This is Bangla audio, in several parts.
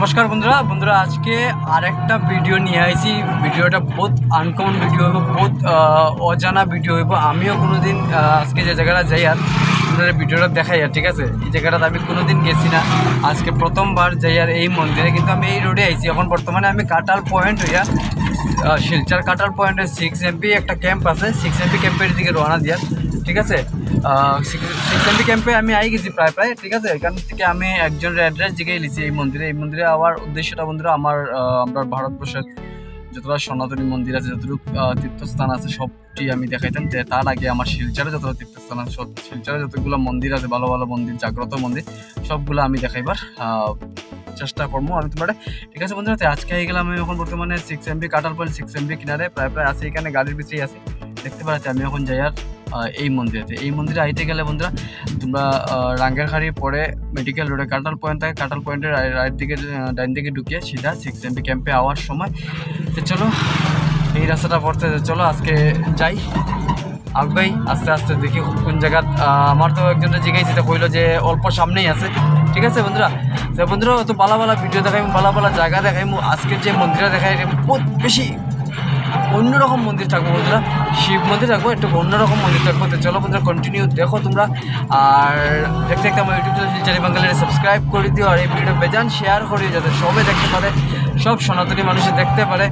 नमस्कार बंधुरा बंधुरा आज के आरेकटा भिडियो नहीं आईसी भिडियोटा बहुत आनकमन भिडियो हो बहुत अजाना भिडियो हो आमिও কোনোদিন আজকে যে জায়গাটা যাই আর আপনাদের ভিডিওটা দেখাই আর ঠিক আছে। এই জায়গাটা আমি কোনোদিন গেছি না, আজকে প্রথমবার যাই আর এই মন্দিরে। কিন্তু আমি এই রোডে আইছি, এখন বর্তমানে আমি কাটাল পয়েন্ট হইয়া শিলচর কাটাল পয়েন্টে 6 MP একটা ক্যাম্প আছে, 6 MP ক্যাম্পের দিকে রওনা দিয়ার ঠিক আছে। 6 MP ক্যাম্পে আমি আই গেছি প্রায় ঠিক আছে। এখান থেকে আমি একজনের অ্যাড্রেস জিজ্ঞাসা লিছি এই মন্দিরে আবার উদ্দেশ্যটা বন্ধুরা আমরা ভারতবর্ষের যতটা সনাতনী মন্দির আছে, যতটুকু তীর্থস্থান আছে সবটি আমি দেখাইতাম। তার আগে আমার শিলচরে যতটা তীর্থস্থান আছে, শিলচরে যতগুলো মন্দির আছে ভালো ভালো মন্দির, জাগ্রত মন্দির, সবগুলো আমি দেখাইবার চেষ্টা করবো আমি তোমার ঠিক আছে বন্ধুরা। তো আজকে হয়ে গেলাম আমি এখন বর্তমানে 6 MP কাটাল পয়েন্ট 6 MP কিনারে প্রায় আছে, এখানে গাড়ির পিছিয়ে আছে দেখতে পাচ্ছি। আমি এখন যাই আর এই মন্দিরে আইতে গেলে বন্ধুরা তোমরা রাঙ্গেরখাড়ি পরে মেডিকেল রোডে কাটাল পয়েন্ট থাকে, কাটাল পয়েন্টের রাইট দিকে ডাইন দিকে ঢুকিয়ে সিধা 6 MP ক্যাম্পে আওয়ার সময়। তো চলো এই রাস্তাটা পড়তে চলো আজকে যাই আগবাই আস্তে আস্তে দেখি কোন জায়গা। আমার তো একজনের জিজ্ঞাসা তো কইলো যে অল্প সামনেই আছে ঠিক আছে বন্ধুরা। তো বন্ধুরা অত ভালো ভিডিও দেখাই, ভালো জায়গা দেখাই। আজকের যে মন্দিরটা দেখাই বহুত বেশি অন্যরকম মন্দির থাকবো বন্ধুরা, শিব মন্দির থাকবো, একটু অন্যরকম মন্দির থাকবো। তো চলো বন্ধুরা কন্টিনিউ দেখো তোমরা, আর দেখতে আমার ইউটিউব চ্যানেল শিলচর বাঙালির সাবস্ক্রাইব করে দিও, আর এই ভিডিওটা বেজান শেয়ার করিও যাতে সবে দেখতে পারে, সব সনাতনী মানুষে দেখতে পারে,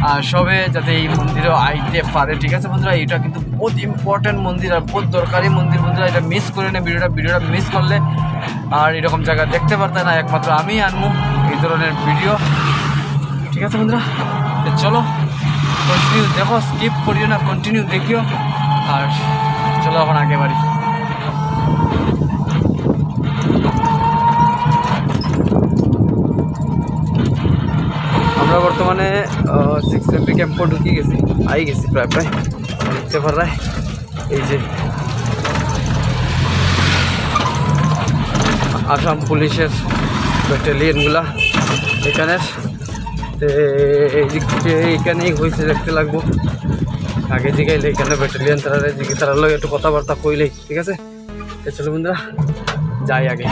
আর সবে যাতে এই মন্দিরে আইতে পারে ঠিক আছে বন্ধুরা। এটা কিন্তু বহুত ইম্পর্টেন্ট মন্দির আর বহুত দরকারি মন্দির বন্ধুরা, এটা মিস করে না ভিডিওটা মিস করলে আর এরকম জায়গা দেখতে পারতে না, একমাত্র আমি আনবো এই ধরনের ভিডিও ঠিক আছে বন্ধুরা। চলো কন্টিনিউ দেখো, স্কিপ করিও না, কন্টিনিউ দেখিও। আর চলো এখন আগে বাড়ি। আমরা বর্তমানে 6 MP ক্যাম্পে ঢুকে গেছি, আই গেছি প্রায় দেখতে পারায়। এই যে আসাম পুলিশের ব্যাটালিয়নগুলা এখানের, এই দিক থেকে এইখানেই হয়েছে দেখতে লাগবো। আগে জিগাইলে এখানে ব্যাটালিয়ন তারা লোক একটু কথাবার্তা কইলেই ঠিক আছে। চলো বন্ধুরা যাই আগে।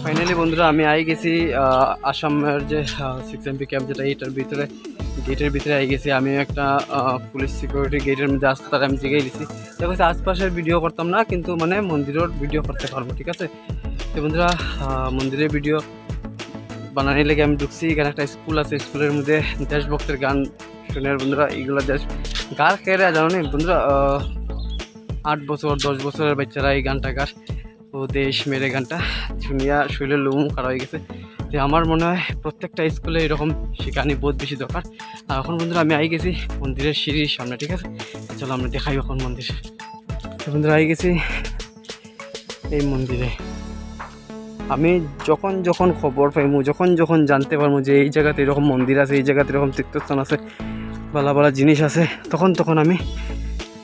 ফাইনালি বন্ধুরা আমি আই গেছি আসামের যে 6 MP ক্যাম্প যেটা এইটার ভিতরে, গেটের ভিতরে আই গেছি। আমি একটা পুলিশ সিকিউরিটি গেটের মধ্যে আসতে তারা আমি জিগাই দিছি। দেখো আশপাশের ভিডিও করতাম না, কিন্তু মানে মন্দিরের ভিডিও করতে পারবো ঠিক আছে। তো বন্ধুরা মন্দিরের ভিডিও বানানি লেগে আমি ঢুকছি। এখানে একটা স্কুল আছে, স্কুলের মধ্যে দেশভক্তের গান শুনের বন্ধুরা। এইগুলো গার খেয়ে জানো নি বন্ধুরা, 8 বছর 10 বছরের বাচ্চারা এই গানটা গার, ও দেশ মেরে গানটা শুনিয়া শৈলের লোম খারাপ হয়ে গেছে। তো আমার মনে হয় প্রত্যেকটা স্কুলে এরকম শেখানি বহুত বেশি দরকার। আর এখন বন্ধুরা আমি আই গেছি মন্দিরের সিঁড়ির সামনে ঠিক আছে। চলো আমরা দেখাই এখন মন্দির। তো বন্ধুরা আই গেছি এই মন্দিরে। আমি যখন খবর পাইমু, যখন জানতে পারবো যে এই জায়গাতে এরকম মন্দির আছে, এই জায়গাতে এরকম তীর্থস্থান আছে, ভালো জিনিস আছে, তখন আমি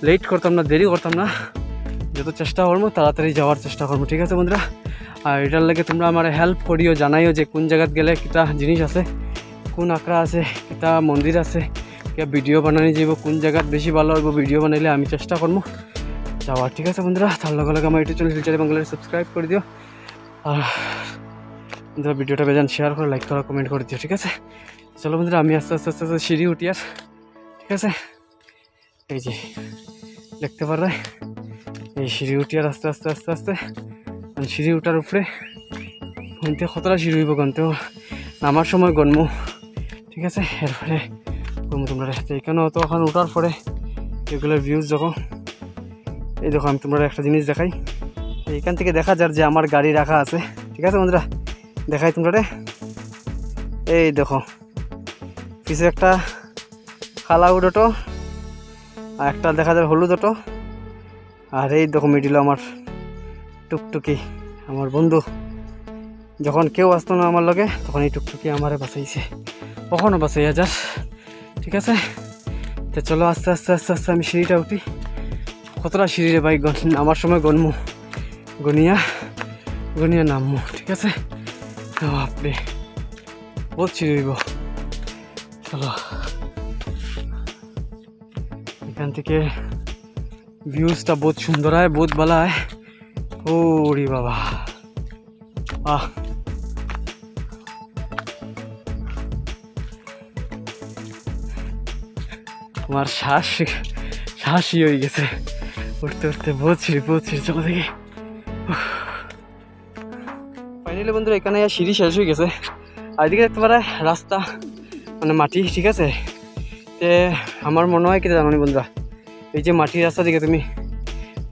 লেট করতাম না, দেরি করতাম না, যত চেষ্টা করবো তাড়াতাড়ি যাওয়ার চেষ্টা করবো ঠিক আছে বন্ধুরা। আর এটার লাগে তোমরা আমার হেল্প করিও, জানাইও যে কোন জায়গাত গেলে কিতা জিনিস আছে, কোন আঁকড়া আছে, কিতা মন্দির আছে, কিবা ভিডিও বানানি যাব, কোন জায়গাত বেশি ভালো হইব ভিডিও বানাইলে আমি চেষ্টা করবো যাওয়ার ঠিক আছে বন্ধুরা। তার লগে আমার ইউটিউব চ্যানেল শিলচর বাঙালির সাবস্ক্রাইব করে দিও, আর বন্ধুরা ভিডিওটা বেজান শেয়ার করে লাইক করা কমেন্ট করে দিও ঠিক আছে। চলো বন্ধুরা আমি আস্তে আস্তে সিঁড়ি উঠি আর ঠিক আছে। এই যে দেখতে পারবে এই সিঁড়ি উঠি আর আস্তে আস্তে সিঁড়ি উঠার উপরে গনতে কতটা সিঁড়ি হইব গনতেও নামার সময় গনমু ঠিক আছে। এরপরে গনমু তোমরা এখানেও তো এখন উঠার পরে এগুলোর ভিউজ যখন এই দেখো আমি তোমরা একটা জিনিস দেখাই। এইখান থেকে দেখা যার যে আমার গাড়ি রাখা আছে ঠিক আছে বন্ধুরা, দেখাই তোমরা এই দেখো পিছে একটা কালাউড অটো, আর একটা দেখা যায় হলুদ অটো, আর এই দেখো মিডিল আমার টুকটুকি আমার বন্ধু। যখন কেউ আসতো না আমার লগে তখন এই টুকটুকি আমারে বাঁচাইছে, কখনো বাঁচাইয়া যাস ঠিক আছে। তো চলো আস্তে আস্তে আমি সিঁড়িটা উঠি। কতটা সিঁড়ি রে বাইক আমার সময় গনিয়া নামবো ঠিক আছে। আপনি বহুত সিঁড়ি হইব। চলো এখান থেকে ভিউজটা বহুত সুন্দর হয়, বহুত ভালো হয়। ওরে বাবা আমার শ্বাসই হয়ে গেছে উঠতে উঠতে। বহুত সিঁড়ি চলো দেখি। ফাইনালি বন্ধুরা এখানে সিঁড়ি শেষ হয়ে গেছে। আর এদিকে দেখতে পারে রাস্তা মানে মাটি, ঠিক আছে। তে আমার মনে হয় কি জানো বন্ধুরা, এই যে মাটির রাস্তা দিকে তুমি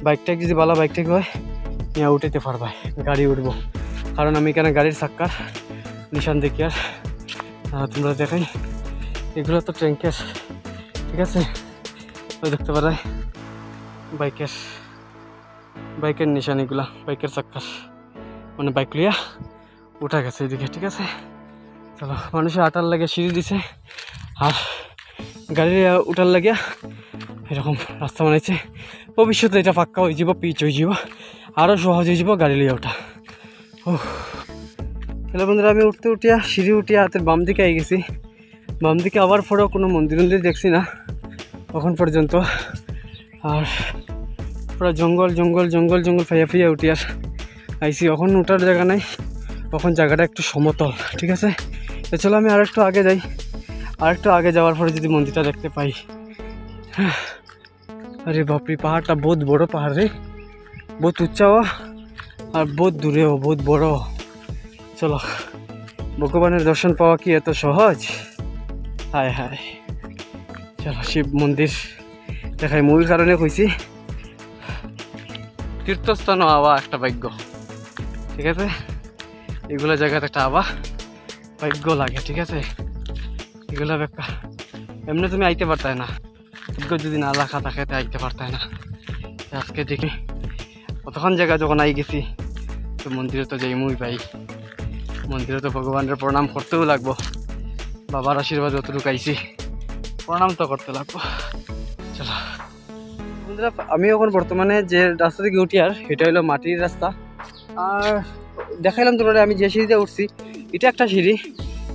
বাইকটা যদি ভালো বাইকটা হয় নিয়ে উঠাইতে পারবা, গাড়ি উঠবো। কারণ আমি এখানে গাড়ির চাক্কার নিশান দেখি। আর তোমরা দেখাই এগুলো তো ট্যাঙ্কের, ঠিক আছে। ওই দেখতে পারে বাইকের নিশান, এগুলা বাইকের চাক্কার, মানে বাইক লিয়া উঠা গেছে এদিকে, ঠিক আছে। চলো, মানুষের আটার লাগে সিঁড়ি দিছে আর গাড়ি উঠার লাগিয়া এরকম রাস্তা বানাইছে। ভবিষ্যতে এটা পাক্কা হয়ে যাব, পিচ হয়ে যাব, আরও সহজ হয়ে যাব গাড়ি লিয়ে ওঠা। ও তাহলে বন্ধুরা আমি উঠিয়া সিঁড়ি উঠিয়া হাতের বাম দিকে আই গেছি। বাম দিকে আবার পরেও কোনো মন্দির দেখছি না তখন পর্যন্ত। আর পুরো জঙ্গল ফাইয়া উঠিয়া আইসি। এখন ওঠার জায়গা নাই, তখন জায়গাটা একটু সমতল, ঠিক আছে। তো চলো আমি আরেকটু আগে যাই। আরেকটু আগে যাওয়ার পরে যদি মন্দিরটা দেখতে পাই। আরে বাপরে, পাহাড়টা বহুত বড় পাহাড় রে, বহুত উচ্চাও আর বহুত দূরেও, বহুত বড়। চলো, ভগবানের দর্শন পাওয়া কি এত সহজ? হায় হায়। চলো শিব মন্দির দেখাই। মূল কারণে কইছি তীর্থস্থানও আবার একটা ভাগ্য, ঠিক আছে। এগুলো জায়গাতে একটা আবার ভাগ্য লাগে, ঠিক আছে। এগুলো ব্যাপার এমনি তুমি আইতে পারতাই না, ভাগ্য যদি না লেখা থাকে তো আইতে পারতাই না। আজকে দেখি কতক্ষণ জায়গা যখন আই গেছি, তো মন্দিরে তো যাই মুই ভাই। মন্দিরে তো ভগবানের প্রণাম করতেও লাগবো, বাবার আশীর্বাদ যতটুকু আইছি প্রণাম তো করতে লাগবো। চলো বন্ধুরা, আমি এখন বর্তমানে যে রাস্তা থেকে উঠি আর এটা হলো মাটির রাস্তা। আর দেখাইলাম তোমরা আমি যে সিঁড়িতে উঠছি, এটা একটা সিঁড়ি।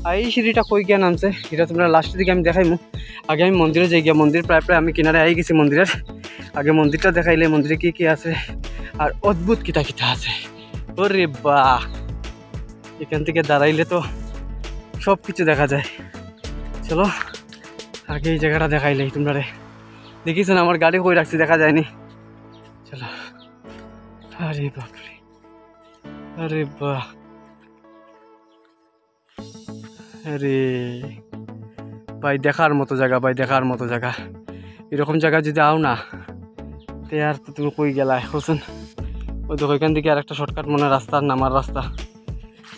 আর এই সিঁড়িটা কই গিয়া নামছে এটা তোমরা লাস্টের দিকে আমি দেখাইমু। আগে আমি মন্দিরে যাই গিয়া, মন্দির প্রায় আমি কিনারে আই গেছি মন্দিরের। আগে মন্দিরটা দেখাইলে মন্দিরে কি আছে আর অদ্ভুত কিতা আছে। ওরে বাহ, এখান থেকে দাঁড়াইলে তো সব কিছু দেখা যায়। চলো আগে এই জায়গাটা দেখাইলেই তোমরা রে। দেখিস না আমার গাড়ি কই রাখছি, দেখা যায়নি। চলো। আরে বাপরে, আরে বাহ, আরে ভাই দেখার মতো জায়গা, ভাই দেখার মতো জায়গা। এরকম জায়গা যদি আও না তে আর তো তুমি কই গেলা হোসেন। ওই দেখো ওইখান থেকে আর একটা শর্টকাট মনে রাস্তা, নামার রাস্তা।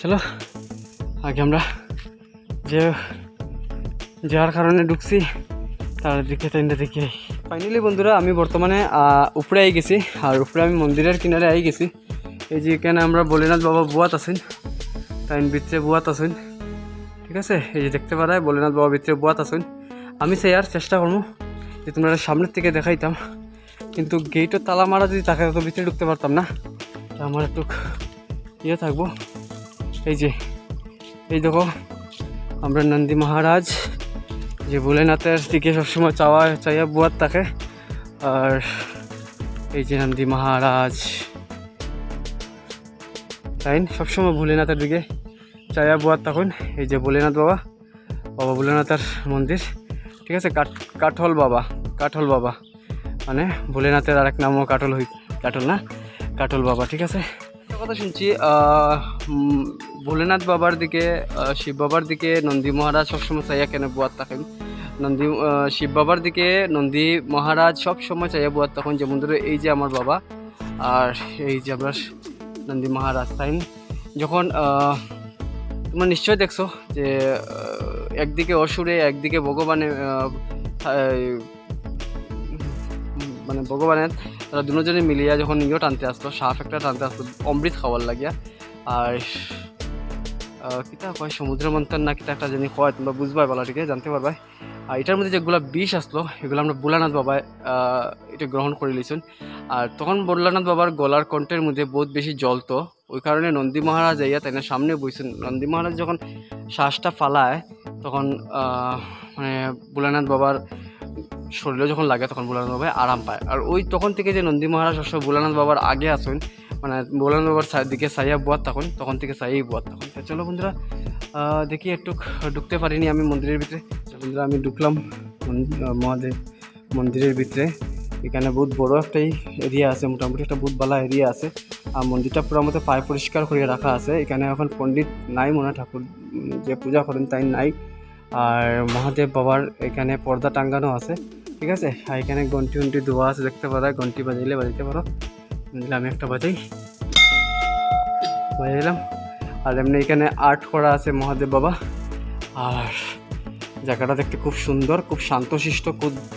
চলো আগে আমরা যে যার কারণে ঢুকছি তার দিকে তাইনটা দেখি। ফাইনালি বন্ধুরা আমি বর্তমানে উপরে আই গেছি। আর উপরে আমি মন্দিরের কিনারে আই গেছি। এই যে এখানে আমরা ভোলেনাথ বাবা বুয়াত আছেন, তাই ভিতরে বুয়াত আছেন, ঠিক আছে। এই যে দেখতে পারায় ভোলেনাথ বাবা ভিতরে বুয়াত আছেন। আমি সেই আর চেষ্টা করবো যে তোমরা সামনের থেকে দেখাইতাম, কিন্তু গেটও তালা মারা যদি থাকে তো ভিতরে ঢুকতে পারতাম না। আমার একটু ইয়ে থাকবো। এই দেখো আমরা নন্দী মহারাজ যে ভোলেনাথের দিকে সবসময় চাইয়া বুয়াত থাকে। আর এই যে নন্দী মহারাজ তাই সবসময় ভোলেনাথের দিকে চাইয়া বুয়াত থাকুন। এই যে ভোলেনাথ বাবা ভোলেনাথের মন্দির, ঠিক আছে। কাঠল বাবা মানে ভোলেনাথের আরেক নামও কাঠল বাবা, ঠিক আছে। কথা শুনছি ভোলেনাথ বাবার দিকে, শিব বাবার দিকে নন্দী মহারাজ সবসময় চাইয়া কেন বুয়াত থাকেন। শিব বাবার দিকে নন্দী মহারাজ সবসময় চাইয়া বুয়াত থাকুন। যেমন ধরো এই যে আমার বাবা আর এই যে আমরা নন্দী মহারাজ, তাই যখন তোমরা নিশ্চয় দেখছো যে একদিকে অসুরে একদিকে ভগবানের মানে ভগবানের তারা দুজনে মিলিয়া যখন ইয়ে টানতে আসতো, সাপ একটা টানতে আসতো অমৃত খাওয়ার লাগিয়া। আর কিতা কয় সমুদ্র মন্থন না কিতা একটা জানি কয়, তোমরা বুঝবাই বলা, ঠিক আছে, জানতে পারবাই। আর এটার মধ্যে যেগুলো বিষ আসলো এগুলো আমরা ভোলানাথ বাবা এটা গ্রহণ করে লিছেন। আর তখন ভোলানাথ বাবার গলার কণ্ঠের মধ্যে বহুত বেশি জ্বলতো, ওই কারণে নন্দী মহারাজ আইয়া তাই না সামনে বইছেন। নন্দী মহারাজ যখন শ্বাসটা ফালায় তখন মানে ভোলানাথ বাবার শরীরে যখন লাগে তখন ভোলানাথ বাবা আরাম পায়। আর ওই তখন থেকে যে নন্দী মহারাজ সবসময় ভোলানাথ বাবার আগে আসেন, মানে ভোলানাথ বাবার দিকে সাইয়া বুয়াত তখন থেকে সাইয়াই বুয়াত তখন। চলো বন্ধুরা দেখি একটু ঢুকতে পারিনি আমি মন্দিরের ভিতরে। বন্ধুরা আমি ঢুকলাম মহাদেব মন্দিরের ভিতরে। এখানে বহুত বড় একটা এরিয়া আছে, মোটামুটি একটা বহুত ভালো এরিয়া আছে। আর মন্দিরটা পুরো মতো পায় পরিষ্কার করে রাখা আছে। এখানে এখন পণ্ডিত নাই মনে হয়, ঠাকুর যে পূজা করেন তাই নাই। আর মহাদেব বাবার এখানে পর্দা টাঙ্গানো আছে, ঠিক আছে। আর এখানে ঘন্টি উন্টি ধোয়া আছে, দেখতে পারা, ঘন্টি বাজাইলে বাজাইতে পারো। আমি একটা বাজাই, বাজাইলাম। আর এমনি এখানে আর্ট করা আছে মহাদেব বাবা। আর জায়গাটা দেখতে খুব সুন্দর, খুব শান্তশিষ্ট,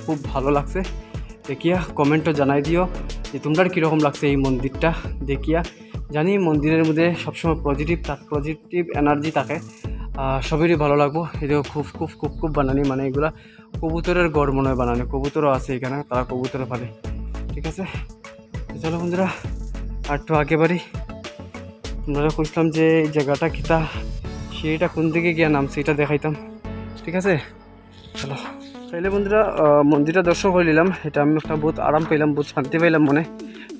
খুব ভালো লাগছে দেখিয়া। কমেন্টও জানাই দিও যে তোমরা কীরকম লাগছে এই মন্দিরটা দেখিয়া। জানি মন্দিরের মধ্যে সবসময় পজিটিভ এনার্জি থাকে, সবেরই ভালো লাগবো। এটাও খুব খুব খুব খুব বানানি, মানে এগুলা কবুতরের গড় মনে হয় বানানি। কবুতরও আছে এখানে, তারা কবুতরও পালে, ঠিক আছে। চলো বন্ধুরা আর একটু আগে বাড়ি। তোমরা খুঁজলাম যে এই জায়গাটা কিতা, সেইটা কোন দিকে গিয়ে নাম সেইটা দেখাইতাম, ঠিক আছে। চলো তাইলে বন্ধুরা মন্দিরটা দর্শন করে নিলাম। এটা আমি একটা বহুত আরাম পাইলাম, বহুত শান্তি পাইলাম মনে।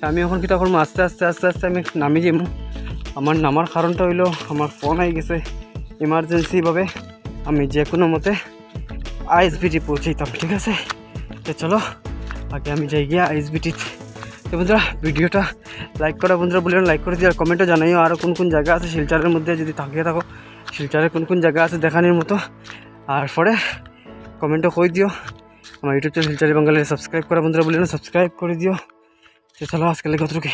আমি এখন কিতা করবো, আস্তে আস্তে আস্তে আস্তে আমি নামি যাই। আমার নামার কারণটা হইলো আমার ফোন আই গেছে ইমার্জেন্সিভাবে, আমি যে কোনো মতে আইএসবিটি পৌঁছাইতাম, ঠিক আছে। তো চলো আগে আমি যাই গিয়া আইএসবিটি। তো বন্ধুরা ভিডিওটা লাইক করা বন্ধুরা বললেন, লাইক করে দিও। আর কমেন্টও জানাইও আরও কোন কোন জায়গা আছে শিলচরের মধ্যে, যদি থাকিয়ে থাকো শিলচরের কোন কোন জায়গা আছে দেখানোর মতো। আর পরে কমেন্টও করে দিও। আমার ইউটিউব চ্যানেল শিলচরি বাঙালি সাবস্ক্রাইব করা বন্ধুরা বললেন, সাবস্ক্রাইব করে দিও। তো চলো আজকাল কতটুকু।